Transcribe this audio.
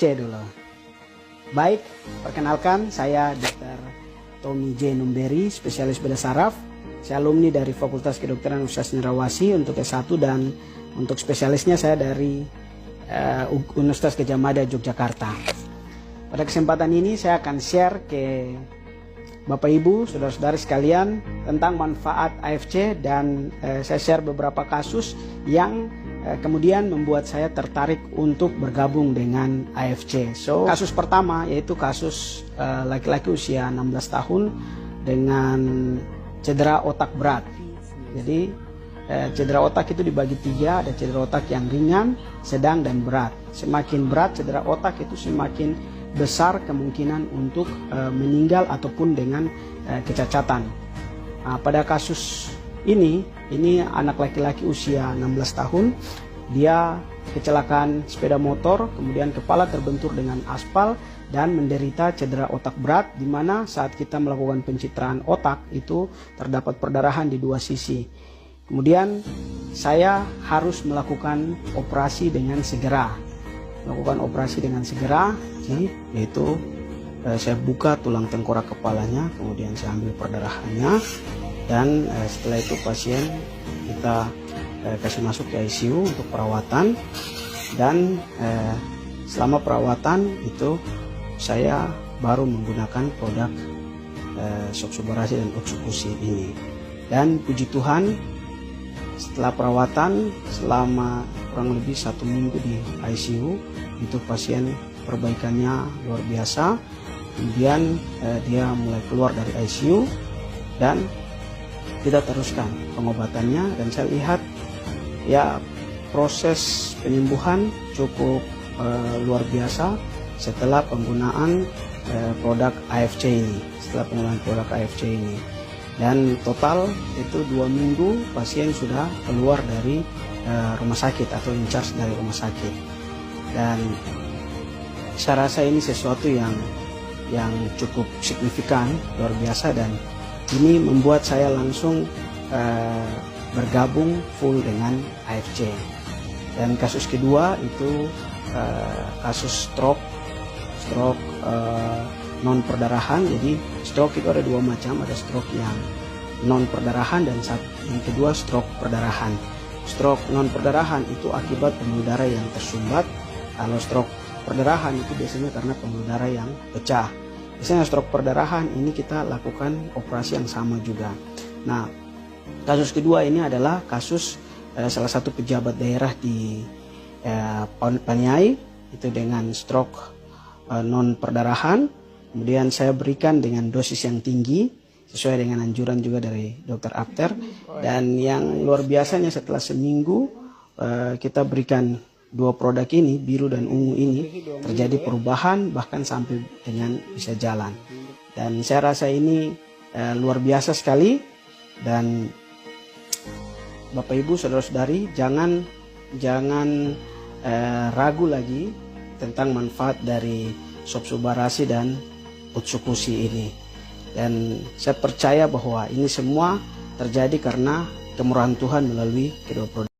AFC dulu. Baik, perkenalkan saya Dr. Tommy J. Numberi, spesialis bedah saraf. Saya alumni dari Fakultas Kedokteran Universitas Cendrawasih untuk S1 dan untuk spesialisnya saya dari Universitas Gadjah Mada Yogyakarta. Pada kesempatan ini saya akan share ke Bapak Ibu, saudara-saudari sekalian tentang manfaat AFC dan saya share beberapa kasus yang kemudian membuat saya tertarik untuk bergabung dengan AFC. So, kasus pertama yaitu kasus laki-laki usia 16 tahun dengan cedera otak berat. Jadi cedera otak itu dibagi 3, ada cedera otak yang ringan, sedang, dan berat. Semakin berat cedera otak itu semakin besar kemungkinan untuk meninggal ataupun dengan kecacatan. Nah, pada kasus ini anak laki-laki usia 16 tahun, dia kecelakaan sepeda motor, kemudian kepala terbentur dengan aspal dan menderita cedera otak berat, di mana saat kita melakukan pencitraan otak itu terdapat perdarahan di 2 sisi. Kemudian saya harus melakukan operasi dengan segera. Yaitu saya buka tulang tengkorak kepalanya, kemudian saya ambil perdarahannya, dan setelah itu pasien kita kasih masuk ke ICU untuk perawatan. Dan selama perawatan itu saya baru menggunakan produk Soxobarasi dan Otsukushi ini. Dan puji Tuhan, setelah perawatan selama kurang lebih 1 minggu di ICU, itu pasien perbaikannya luar biasa. Kemudian dia mulai keluar dari ICU dan kita teruskan pengobatannya, dan saya lihat ya proses penyembuhan cukup luar biasa setelah penggunaan produk AFC ini. Dan total itu 2 minggu pasien sudah keluar dari rumah sakit atau in charge dari rumah sakit. Dan saya rasa ini sesuatu yang cukup signifikan, luar biasa, dan ini membuat saya langsung bergabung full dengan AFC. Dan kasus kedua itu kasus stroke non perdarahan. Jadi stroke itu ada 2 macam, ada stroke yang non perdarahan dan yang kedua stroke perdarahan. Stroke non perdarahan itu akibat pembuluh darah yang tersumbat. Kalau stroke perdarahan itu biasanya karena pembuluh darah yang pecah. Biasanya stroke perdarahan ini kita lakukan operasi yang sama juga. Nah, kasus kedua ini adalah kasus salah satu pejabat daerah di Paniai itu dengan stroke non perdarahan. Kemudian saya berikan dengan dosis yang tinggi sesuai dengan anjuran juga dari Dr. Apter. Dan yang luar biasanya setelah seminggu kita berikan 2 produk ini, biru dan ungu ini, terjadi perubahan bahkan sampai dengan bisa jalan. Dan saya rasa ini luar biasa sekali. Dan Bapak Ibu, saudara-saudari, jangan ragu lagi tentang manfaat dari Soxobarasi dan Otsukushi ini. Dan saya percaya bahwa ini semua terjadi karena kemurahan Tuhan melalui kedua produk.